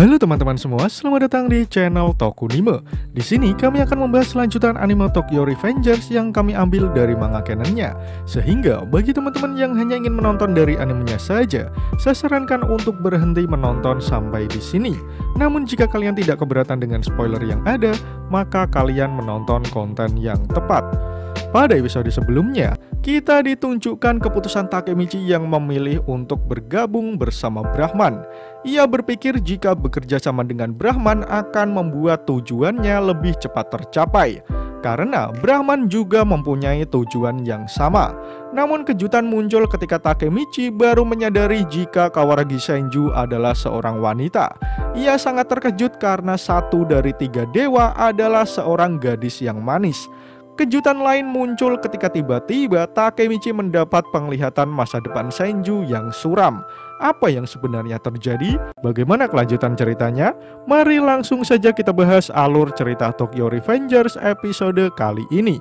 Halo teman-teman semua, selamat datang di channel Tokunime. Di sini kami akan membahas lanjutan anime Tokyo Revengers yang kami ambil dari manga canonnya. Sehingga bagi teman-teman yang hanya ingin menonton dari animenya saja, saya sarankan untuk berhenti menonton sampai di sini. Namun jika kalian tidak keberatan dengan spoiler yang ada, maka kalian menonton konten yang tepat. Pada episode sebelumnya, kita ditunjukkan keputusan Takemichi yang memilih untuk bergabung bersama Brahman. Ia berpikir jika bekerja sama dengan Brahman akan membuat tujuannya lebih cepat tercapai, karena Brahman juga mempunyai tujuan yang sama. Namun kejutan muncul ketika Takemichi baru menyadari jika Kawaragi Senju adalah seorang wanita. Ia sangat terkejut karena satu dari 3 dewa adalah seorang gadis yang manis. Kejutan lain muncul ketika tiba-tiba Takemichi mendapat penglihatan masa depan Senju yang suram. Apa yang sebenarnya terjadi? Bagaimana kelanjutan ceritanya? Mari langsung saja kita bahas alur cerita Tokyo Revengers episode kali ini.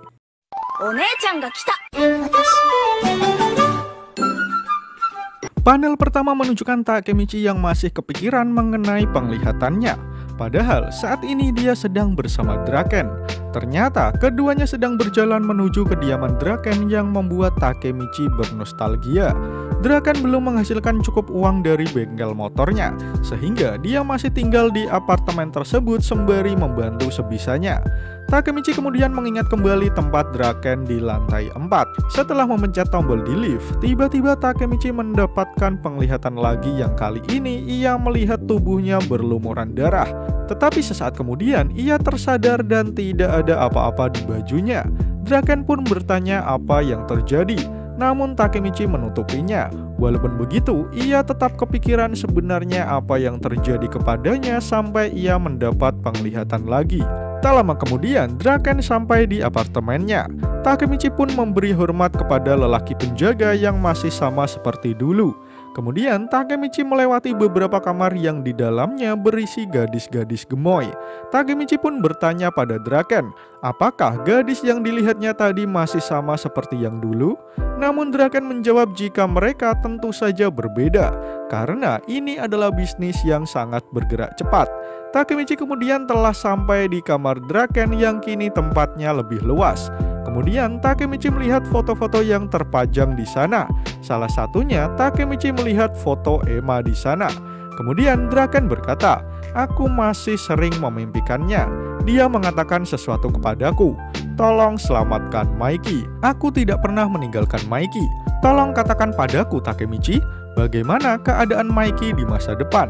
Panel pertama menunjukkan Takemichi yang masih kepikiran mengenai penglihatannya. Padahal saat ini dia sedang bersama Draken. Ternyata keduanya sedang berjalan menuju kediaman Draken yang membuat Takemichi bernostalgia. Draken belum menghasilkan cukup uang dari bengkel motornya, sehingga dia masih tinggal di apartemen tersebut sembari membantu sebisanya. Takemichi kemudian mengingat kembali tempat Draken di lantai 4. Setelah memencet tombol di lift, tiba-tiba Takemichi mendapatkan penglihatan lagi yang kali ini ia melihat tubuhnya berlumuran darah. Tetapi sesaat kemudian ia tersadar dan tidak ada apa-apa di bajunya. Draken pun bertanya apa yang terjadi, namun Takemichi menutupinya. Walaupun begitu, ia tetap kepikiran sebenarnya apa yang terjadi kepadanya sampai ia mendapat penglihatan lagi. Tak lama kemudian, Draken sampai di apartemennya. Takemichi pun memberi hormat kepada lelaki penjaga yang masih sama seperti dulu. Kemudian Takemichi melewati beberapa kamar yang di dalamnya berisi gadis-gadis gemoy. Takemichi pun bertanya pada Draken, apakah gadis yang dilihatnya tadi masih sama seperti yang dulu? Namun Draken menjawab jika mereka tentu saja berbeda, karena ini adalah bisnis yang sangat bergerak cepat. Takemichi kemudian telah sampai di kamar Draken yang kini tempatnya lebih luas. Kemudian Takemichi melihat foto-foto yang terpajang di sana. Salah satunya Takemichi melihat foto Emma di sana. Kemudian Draken berkata, "Aku masih sering memimpikannya. Dia mengatakan sesuatu kepadaku. Tolong selamatkan Maiki. Aku tidak pernah meninggalkan Maiki. Tolong katakan padaku Takemichi, bagaimana keadaan Maiki di masa depan?"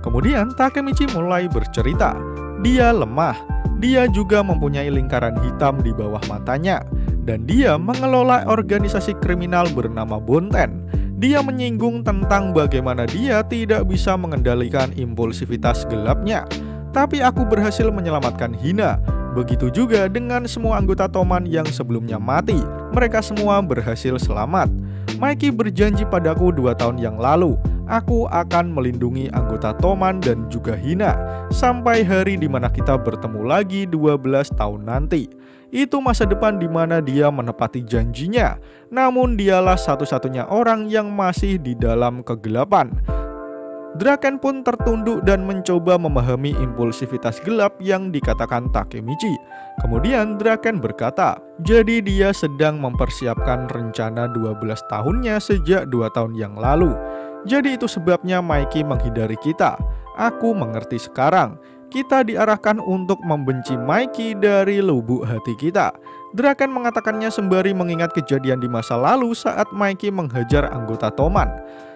Kemudian Takemichi mulai bercerita. Dia lemah. Dia juga mempunyai lingkaran hitam di bawah matanya. Dan dia mengelola organisasi kriminal bernama Bonten. Dia menyinggung tentang bagaimana dia tidak bisa mengendalikan impulsivitas gelapnya. Tapi aku berhasil menyelamatkan Hina. Begitu juga dengan semua anggota Toman yang sebelumnya mati. Mereka semua berhasil selamat. Maiki berjanji padaku 2 tahun yang lalu, aku akan melindungi anggota Toman dan juga Hina sampai hari dimana kita bertemu lagi 12 tahun nanti. Itu masa depan dimana dia menepati janjinya. Namun dialah satu-satunya orang yang masih di dalam kegelapan. Draken pun tertunduk dan mencoba memahami impulsivitas gelap yang dikatakan Takemichi. Kemudian Draken berkata, jadi dia sedang mempersiapkan rencana 12 tahunnya sejak 2 tahun yang lalu. Jadi itu sebabnya Maiki menghindari kita. Aku mengerti sekarang. Kita diarahkan untuk membenci Maiki dari lubuk hati kita. Draken mengatakannya sembari mengingat kejadian di masa lalu saat Maiki menghajar anggota Toman.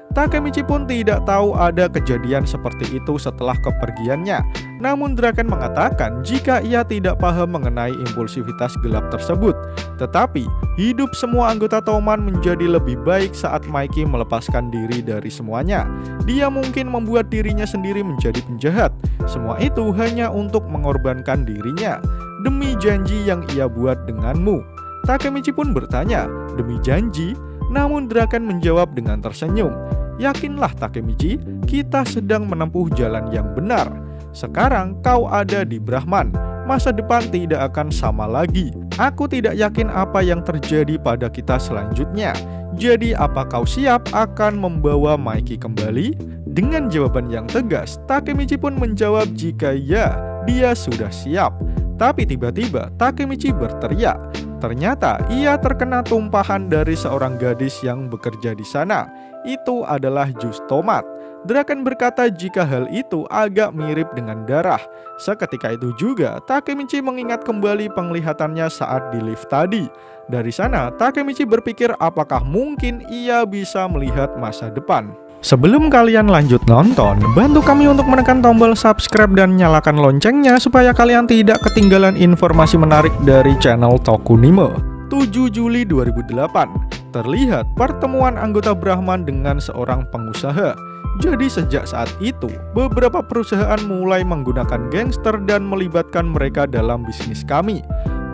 Takemichi pun tidak tahu ada kejadian seperti itu setelah kepergiannya. Namun Draken mengatakan jika ia tidak paham mengenai impulsivitas gelap tersebut. Tetapi hidup semua anggota Toman menjadi lebih baik saat Maiki melepaskan diri dari semuanya. Dia mungkin membuat dirinya sendiri menjadi penjahat. Semua itu hanya untuk mengorbankan dirinya demi janji yang ia buat denganmu. Takemichi pun bertanya, demi janji? Namun Draken menjawab dengan tersenyum, yakinlah Takemichi, kita sedang menempuh jalan yang benar. Sekarang kau ada di Brahman. Masa depan tidak akan sama lagi. Aku tidak yakin apa yang terjadi pada kita selanjutnya. Jadi apa kau siap akan membawa Maiki kembali? Dengan jawaban yang tegas, Takemichi pun menjawab jika ya, dia sudah siap. Tapi tiba-tiba Takemichi berteriak. Ternyata ia terkena tumpahan dari seorang gadis yang bekerja di sana. Itu adalah jus tomat. Draken berkata jika hal itu agak mirip dengan darah. Seketika itu juga Takemichi mengingat kembali penglihatannya saat di lift tadi. Dari sana Takemichi berpikir apakah mungkin ia bisa melihat masa depan. Sebelum kalian lanjut nonton, bantu kami untuk menekan tombol subscribe dan nyalakan loncengnya supaya kalian tidak ketinggalan informasi menarik dari channel Tokunime. 7 Juli 2008, terlihat pertemuan anggota Brahman dengan seorang pengusaha. Jadi sejak saat itu, beberapa perusahaan mulai menggunakan gangster dan melibatkan mereka dalam bisnis kami.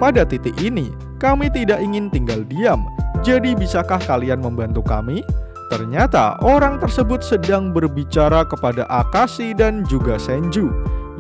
Pada titik ini, kami tidak ingin tinggal diam. Jadi bisakah kalian membantu kami? Ternyata orang tersebut sedang berbicara kepada Akashi dan juga Senju.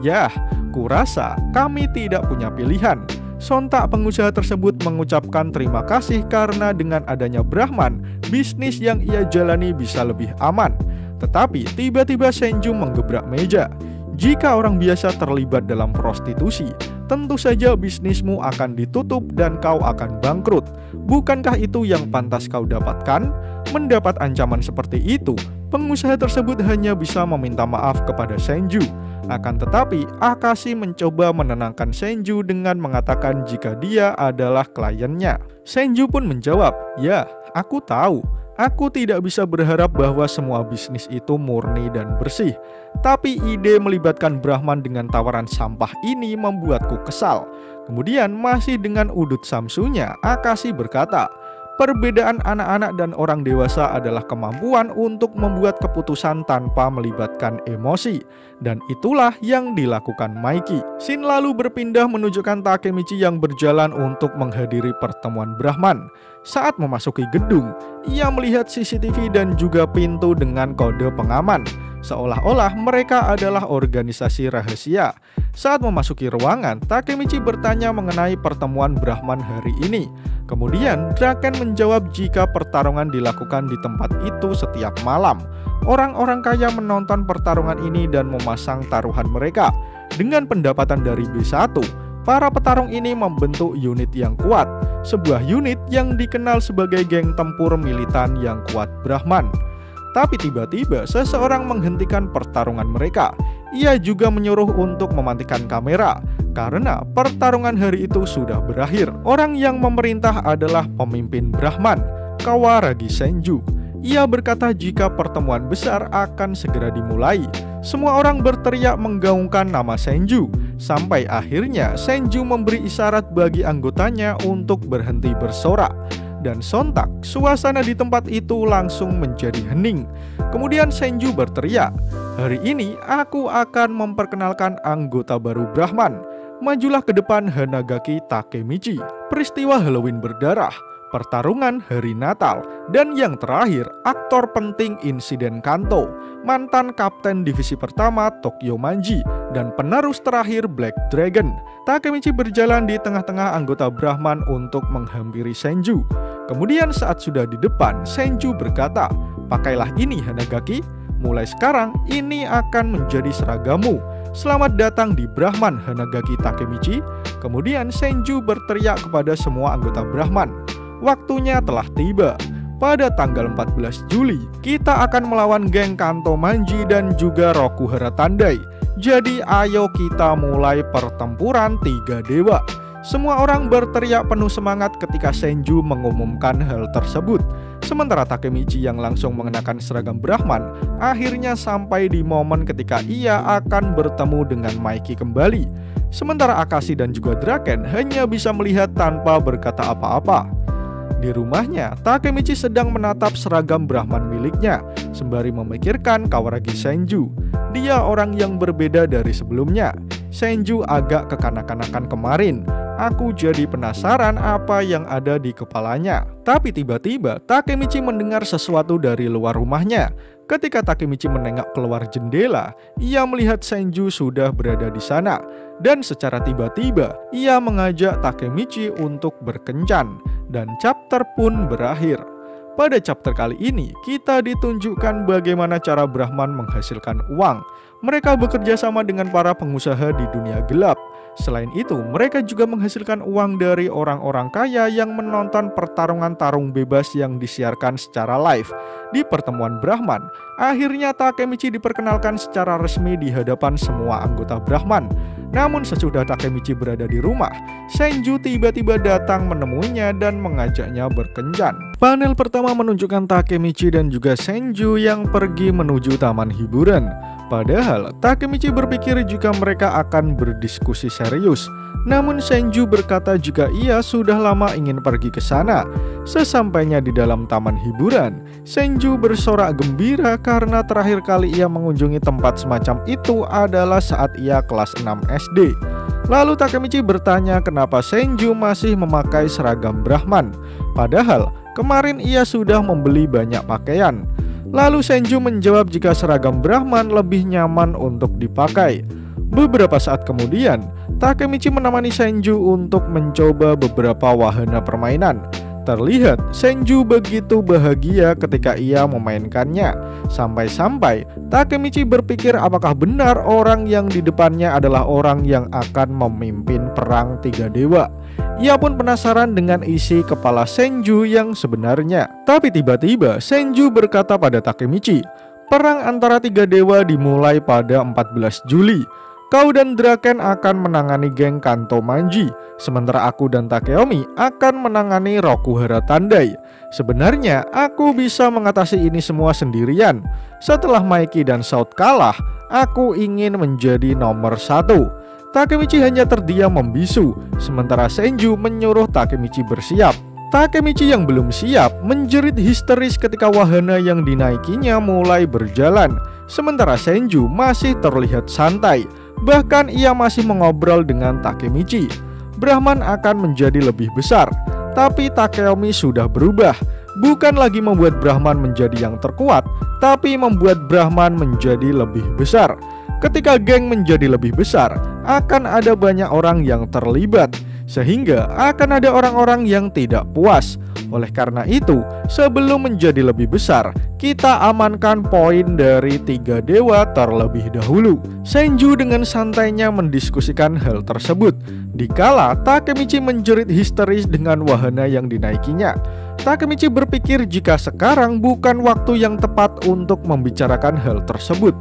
Yah, kurasa kami tidak punya pilihan. Sontak pengusaha tersebut mengucapkan terima kasih karena dengan adanya Brahman, bisnis yang ia jalani bisa lebih aman. Tetapi tiba-tiba Senju menggebrak meja. Jika orang biasa terlibat dalam prostitusi, tentu saja bisnismu akan ditutup dan kau akan bangkrut. Bukankah itu yang pantas kau dapatkan? Mendapat ancaman seperti itu, pengusaha tersebut hanya bisa meminta maaf kepada Senju. Akan tetapi, Akashi mencoba menenangkan Senju dengan mengatakan jika dia adalah kliennya. Senju pun menjawab, "Ya, aku tahu. Aku tidak bisa berharap bahwa semua bisnis itu murni dan bersih. Tapi ide melibatkan Brahman dengan tawaran sampah ini membuatku kesal." Kemudian masih dengan udut samsunya, Akashi berkata, "Perbedaan anak-anak dan orang dewasa adalah kemampuan untuk membuat keputusan tanpa melibatkan emosi. Dan itulah yang dilakukan Maiki." Scene lalu berpindah menunjukkan Takemichi yang berjalan untuk menghadiri pertemuan Brahman. Saat memasuki gedung, ia melihat CCTV dan juga pintu dengan kode pengaman. Seolah-olah mereka adalah organisasi rahasia. Saat memasuki ruangan, Takemichi bertanya mengenai pertemuan Brahman hari ini. Kemudian Draken menjawab jika pertarungan dilakukan di tempat itu setiap malam. Orang-orang kaya menonton pertarungan ini dan memasang taruhan mereka. Dengan pendapatan dari B1, para petarung ini membentuk unit yang kuat. Sebuah unit yang dikenal sebagai geng tempur militan yang kuat Brahman. Tapi tiba-tiba seseorang menghentikan pertarungan mereka. Ia juga menyuruh untuk mematikan kamera karena pertarungan hari itu sudah berakhir. Orang yang memerintah adalah pemimpin Brahman, Kawaragi Senju. Ia berkata jika pertemuan besar akan segera dimulai. Semua orang berteriak menggaungkan nama Senju. Sampai akhirnya Senju memberi isyarat bagi anggotanya untuk berhenti bersorak. Dan sontak, suasana di tempat itu langsung menjadi hening. Kemudian Senju berteriak, "Hari ini aku akan memperkenalkan anggota baru Brahman. Majulah ke depan Hanagaki Takemichi." Peristiwa Halloween berdarah, pertarungan hari Natal, dan yang terakhir, aktor penting insiden Kanto, mantan kapten divisi pertama Tokyo Manji, dan penerus terakhir Black Dragon. Takemichi berjalan di tengah-tengah anggota Brahman untuk menghampiri Senju. Kemudian saat sudah di depan, Senju berkata, "Pakailah ini Hanagaki, mulai sekarang ini akan menjadi seragammu. Selamat datang di Brahman Hanagaki Takemichi." Kemudian Senju berteriak kepada semua anggota Brahman, "Waktunya telah tiba. Pada tanggal 14 Juli, kita akan melawan geng Kanto Manji dan juga Rokuhara Tandai. Jadi ayo kita mulai pertempuran tiga dewa." Semua orang berteriak penuh semangat ketika Senju mengumumkan hal tersebut. Sementara Takemichi yang langsung mengenakan seragam Brahman akhirnya sampai di momen ketika ia akan bertemu dengan Maiki kembali. Sementara Akashi dan juga Draken hanya bisa melihat tanpa berkata apa-apa. Di rumahnya, Takemichi sedang menatap seragam Brahman miliknya, sembari memikirkan Kawaragi Senju. Dia orang yang berbeda dari sebelumnya. Senju agak kekanak-kanakan kemarin. Aku jadi penasaran apa yang ada di kepalanya. Tapi tiba-tiba Takemichi mendengar sesuatu dari luar rumahnya. Ketika Takemichi menengok keluar jendela, ia melihat Senju sudah berada di sana. Dan secara tiba-tiba, ia mengajak Takemichi untuk berkencan. Dan chapter pun berakhir. Pada chapter kali ini, kita ditunjukkan bagaimana cara Brahman menghasilkan uang. Mereka bekerja sama dengan para pengusaha di dunia gelap. Selain itu, mereka juga menghasilkan uang dari orang-orang kaya yang menonton pertarungan tarung bebas yang disiarkan secara live. Di pertemuan Brahman, akhirnya Takemichi diperkenalkan secara resmi di hadapan semua anggota Brahman. Namun sesudah Takemichi berada di rumah, Senju tiba-tiba datang menemuinya dan mengajaknya berkencan. Panel pertama menunjukkan Takemichi dan juga Senju yang pergi menuju taman hiburan. Padahal Takemichi berpikir jika mereka akan berdiskusi serius. Namun Senju berkata jika ia sudah lama ingin pergi ke sana. Sesampainya di dalam taman hiburan, Senju bersorak gembira karena terakhir kali ia mengunjungi tempat semacam itu adalah saat ia kelas 6 SD. Lalu Takemichi bertanya kenapa Senju masih memakai seragam Brahman. Padahal kemarin ia sudah membeli banyak pakaian. Lalu Senju menjawab jika seragam Brahman lebih nyaman untuk dipakai. Beberapa saat kemudian, Takemichi menemani Senju untuk mencoba beberapa wahana permainan. Terlihat Senju begitu bahagia ketika ia memainkannya. Sampai-sampai Takemichi berpikir apakah benar orang yang di depannya adalah orang yang akan memimpin perang tiga dewa. Ia pun penasaran dengan isi kepala Senju yang sebenarnya. Tapi tiba-tiba Senju berkata pada Takemichi, perang antara tiga dewa dimulai pada 14 Juli. Kau dan Draken akan menangani geng Kanto Manji, sementara aku dan Takeomi akan menangani Rokuhara Tandai. Sebenarnya aku bisa mengatasi ini semua sendirian. Setelah Maiki dan Shout kalah, aku ingin menjadi nomor 1. Takemichi hanya terdiam membisu, sementara Senju menyuruh Takemichi bersiap. Takemichi yang belum siap menjerit histeris ketika wahana yang dinaikinya mulai berjalan. Sementara Senju masih terlihat santai. Bahkan ia masih mengobrol dengan Takemichi. Brahman akan menjadi lebih besar. Tapi Takeomi sudah berubah. Bukan lagi membuat Brahman menjadi yang terkuat, tapi membuat Brahman menjadi lebih besar. Ketika geng menjadi lebih besar, akan ada banyak orang yang terlibat, sehingga akan ada orang-orang yang tidak puas. Oleh karena itu, sebelum menjadi lebih besar, kita amankan poin dari tiga dewa terlebih dahulu. Senju dengan santainya mendiskusikan hal tersebut. Dikala Takemichi menjerit histeris dengan wahana yang dinaikinya, Takemichi berpikir jika sekarang bukan waktu yang tepat untuk membicarakan hal tersebut.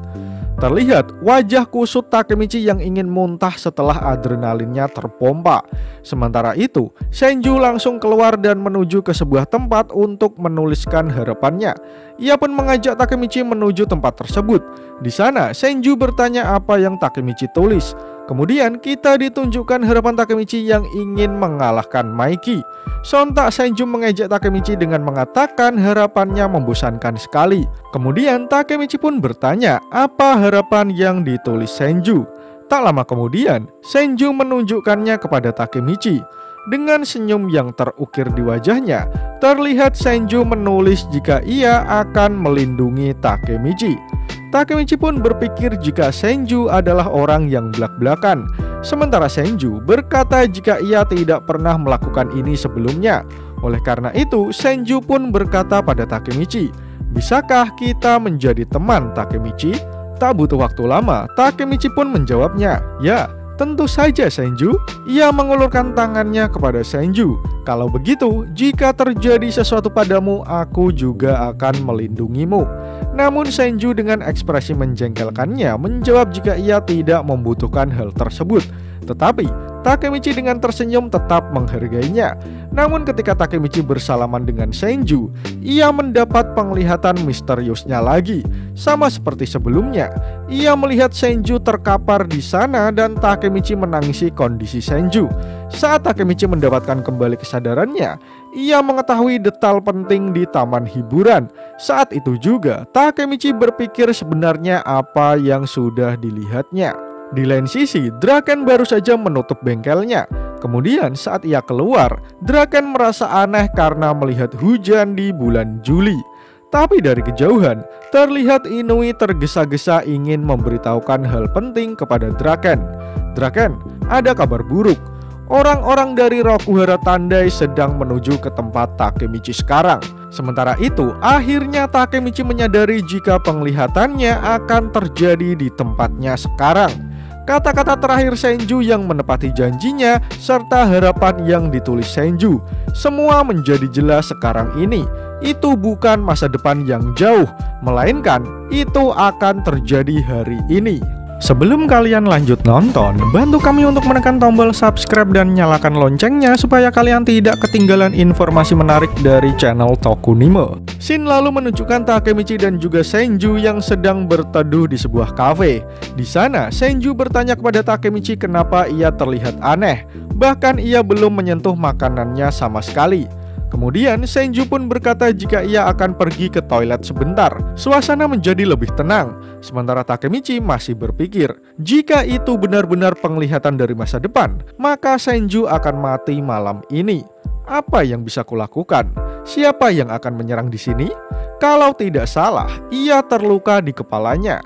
Terlihat wajah kusut Takemichi yang ingin muntah setelah adrenalinnya terpompa. Sementara itu, Senju langsung keluar dan menuju ke sebuah tempat untuk menuliskan harapannya. Ia pun mengajak Takemichi menuju tempat tersebut. Di sana, Senju bertanya apa yang Takemichi tulis. Kemudian kita ditunjukkan harapan Takemichi yang ingin mengalahkan Maiki. Sontak Senju mengejek Takemichi dengan mengatakan harapannya membosankan sekali. Kemudian Takemichi pun bertanya apa harapan yang ditulis Senju. Tak lama kemudian Senju menunjukkannya kepada Takemichi. Dengan senyum yang terukir di wajahnya, terlihat Senju menulis jika ia akan melindungi Takemichi. Takemichi pun berpikir jika Senju adalah orang yang belak-belakan. Sementara Senju berkata jika ia tidak pernah melakukan ini sebelumnya. Oleh karena itu, Senju pun berkata pada Takemichi, "Bisakah kita menjadi teman, Takemichi?" Tak butuh waktu lama, Takemichi pun menjawabnya, "Ya, tentu saja Senju." Ia mengulurkan tangannya kepada Senju. "Kalau begitu, jika terjadi sesuatu padamu, aku juga akan melindungimu." Namun Senju dengan ekspresi menjengkelkannya menjawab jika ia tidak membutuhkan hal tersebut. Tetapi Takemichi dengan tersenyum tetap menghargainya. Namun ketika Takemichi bersalaman dengan Senju, ia mendapat penglihatan misteriusnya lagi. Sama seperti sebelumnya, ia melihat Senju terkapar di sana dan Takemichi menangisi kondisi Senju. Saat Takemichi mendapatkan kembali kesadarannya, ia mengetahui detail penting di taman hiburan. Saat itu juga, Takemichi berpikir sebenarnya apa yang sudah dilihatnya. Di lain sisi, Draken baru saja menutup bengkelnya. Kemudian saat ia keluar, Draken merasa aneh karena melihat hujan di bulan Juli. Tapi dari kejauhan, terlihat Inui tergesa-gesa ingin memberitahukan hal penting kepada Draken. "Draken, ada kabar buruk. orang-orang dari Rokuhara Tandai sedang menuju ke tempat Takemichi sekarang. Sementara itu, akhirnya Takemichi menyadari jika penglihatannya akan terjadi di tempatnya sekarang. Kata-kata terakhir Senju yang menepati janjinya serta harapan yang ditulis Senju, semua menjadi jelas sekarang ini. Itu bukan masa depan yang jauh, melainkan itu akan terjadi hari ini. Sebelum kalian lanjut nonton, bantu kami untuk menekan tombol subscribe dan nyalakan loncengnya supaya kalian tidak ketinggalan informasi menarik dari channel Tokunime. Scene lalu menunjukkan Takemichi dan juga Senju yang sedang berteduh di sebuah kafe. Di sana, Senju bertanya kepada Takemichi kenapa ia terlihat aneh, bahkan ia belum menyentuh makanannya sama sekali. Kemudian Senju pun berkata jika ia akan pergi ke toilet sebentar. Suasana menjadi lebih tenang. Sementara Takemichi masih berpikir, jika itu benar-benar penglihatan dari masa depan, maka Senju akan mati malam ini. Apa yang bisa kulakukan? Siapa yang akan menyerang di sini? Kalau tidak salah, ia terluka di kepalanya.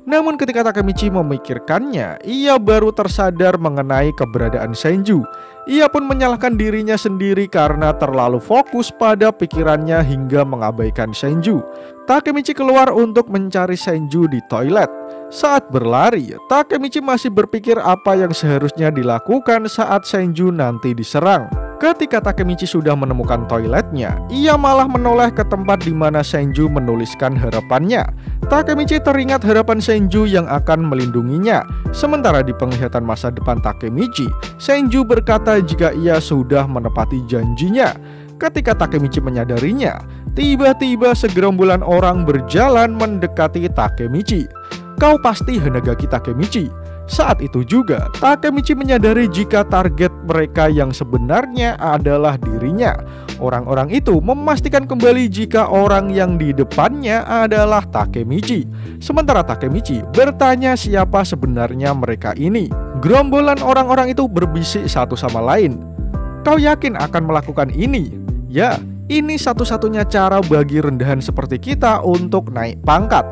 Namun ketika Takemichi memikirkannya, ia baru tersadar mengenai keberadaan Senju. Ia pun menyalahkan dirinya sendiri karena terlalu fokus pada pikirannya hingga mengabaikan Senju. Takemichi keluar untuk mencari Senju di toilet. Saat berlari, Takemichi masih berpikir apa yang seharusnya dilakukan saat Senju nanti diserang. Ketika Takemichi sudah menemukan toiletnya, ia malah menoleh ke tempat di mana Senju menuliskan harapannya. Takemichi teringat harapan Senju yang akan melindunginya. Sementara di penglihatan masa depan Takemichi, Senju berkata jika ia sudah menepati janjinya. Ketika Takemichi menyadarinya, tiba-tiba segerombolan orang berjalan mendekati Takemichi. Kau pasti Hanagaki Takemichi. Saat itu juga, Takemichi menyadari jika target mereka yang sebenarnya adalah dirinya. Orang-orang itu memastikan kembali jika orang yang di depannya adalah Takemichi. Sementara Takemichi bertanya siapa sebenarnya mereka ini. Gerombolan orang-orang itu berbisik satu sama lain. Kau yakin akan melakukan ini? Ya, ini satu-satunya cara bagi rendahan seperti kita untuk naik pangkat.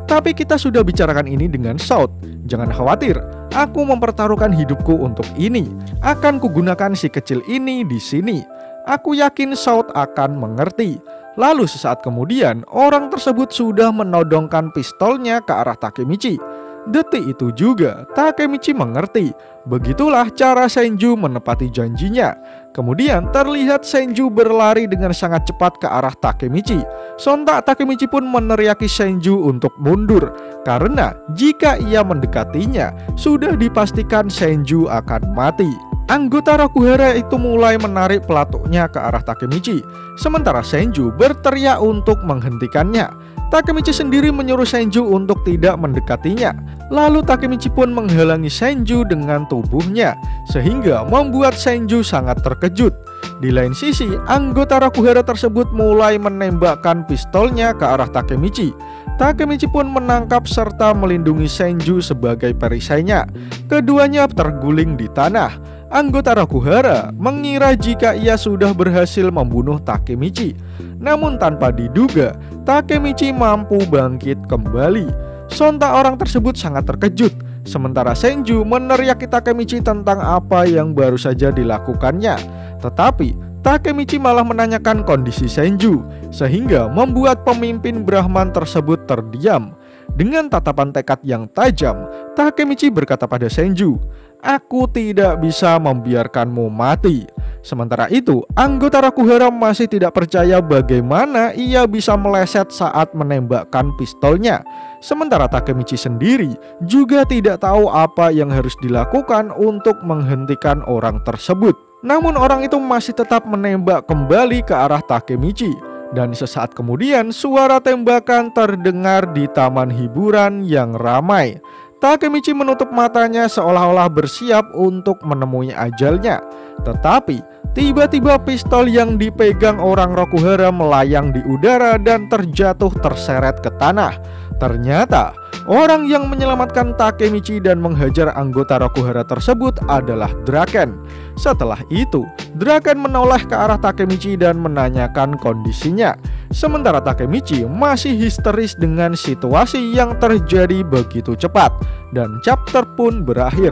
Tapi kita sudah bicarakan ini dengan Shout. Jangan khawatir, aku mempertaruhkan hidupku untuk ini. Akan kugunakan si kecil ini di sini. Aku yakin Shout akan mengerti. Lalu sesaat kemudian, orang tersebut sudah menodongkan pistolnya ke arah Takemichi. Detik itu juga, Takemichi mengerti. Begitulah cara Senju menepati janjinya. Kemudian terlihat Senju berlari dengan sangat cepat ke arah Takemichi. Sontak Takemichi pun meneriaki Senju untuk mundur, karena jika ia mendekatinya, sudah dipastikan Senju akan mati. Anggota Rokuhara itu mulai menarik pelatuknya ke arah Takemichi. Sementara Senju berteriak untuk menghentikannya. Takemichi sendiri menyuruh Senju untuk tidak mendekatinya. Lalu Takemichi pun menghalangi Senju dengan tubuhnya, sehingga membuat Senju sangat terkejut. Di lain sisi, anggota Rokuhara tersebut mulai menembakkan pistolnya ke arah Takemichi. Takemichi pun menangkap serta melindungi Senju sebagai perisainya. Keduanya terguling di tanah. Anggota Rokuhara mengira jika ia sudah berhasil membunuh Takemichi. Namun tanpa diduga, Takemichi mampu bangkit kembali. Sontak orang tersebut sangat terkejut. Sementara Senju meneriaki Takemichi tentang apa yang baru saja dilakukannya. Tetapi Takemichi malah menanyakan kondisi Senju, sehingga membuat pemimpin Brahman tersebut terdiam. Dengan tatapan tekad yang tajam, Takemichi berkata pada Senju, "Aku tidak bisa membiarkanmu mati." Sementara itu, anggota Rokuhara masih tidak percaya bagaimana ia bisa meleset saat menembakkan pistolnya. Sementara Takemichi sendiri juga tidak tahu apa yang harus dilakukan untuk menghentikan orang tersebut. Namun orang itu masih tetap menembak kembali ke arah Takemichi. Dan sesaat kemudian suara tembakan terdengar di taman hiburan yang ramai. Takemichi menutup matanya seolah-olah bersiap untuk menemui ajalnya. Tetapi tiba-tiba pistol yang dipegang orang Rokuhara melayang di udara dan terjatuh terseret ke tanah. Ternyata orang yang menyelamatkan Takemichi dan menghajar anggota Rokuhara tersebut adalah Draken. Setelah itu, Draken menoleh ke arah Takemichi dan menanyakan kondisinya. Sementara Takemichi masih histeris dengan situasi yang terjadi begitu cepat. Dan chapter pun berakhir.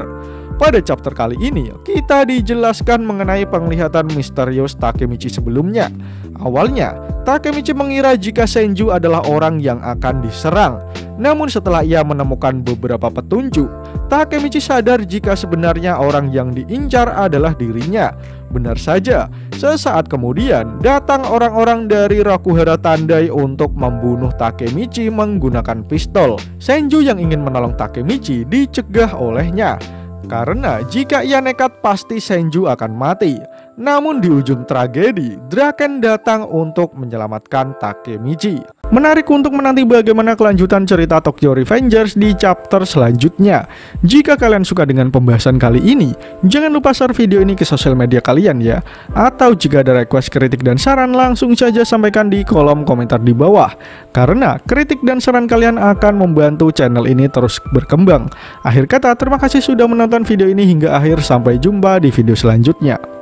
Pada chapter kali ini, kita dijelaskan mengenai penglihatan misterius Takemichi sebelumnya. Awalnya, Takemichi mengira jika Senju adalah orang yang akan diserang. Namun setelah ia menemukan beberapa petunjuk, Takemichi sadar jika sebenarnya orang yang diincar adalah dirinya. Benar saja, sesaat kemudian datang orang-orang dari Rakuhara Tandai untuk membunuh Takemichi menggunakan pistol. Senju yang ingin menolong Takemichi dicegah olehnya. Karena jika ia nekat pasti Senju akan mati. Namun di ujung tragedi, Draken datang untuk menyelamatkan Takemichi. Menarik untuk menanti bagaimana kelanjutan cerita Tokyo Revengers di chapter selanjutnya. Jika kalian suka dengan pembahasan kali ini, jangan lupa share video ini ke sosial media kalian ya. Atau jika ada request, kritik, dan saran, langsung saja sampaikan di kolom komentar di bawah. Karena kritik dan saran kalian akan membantu channel ini terus berkembang. Akhir kata, terima kasih sudah menonton video ini hingga akhir. Sampai jumpa di video selanjutnya.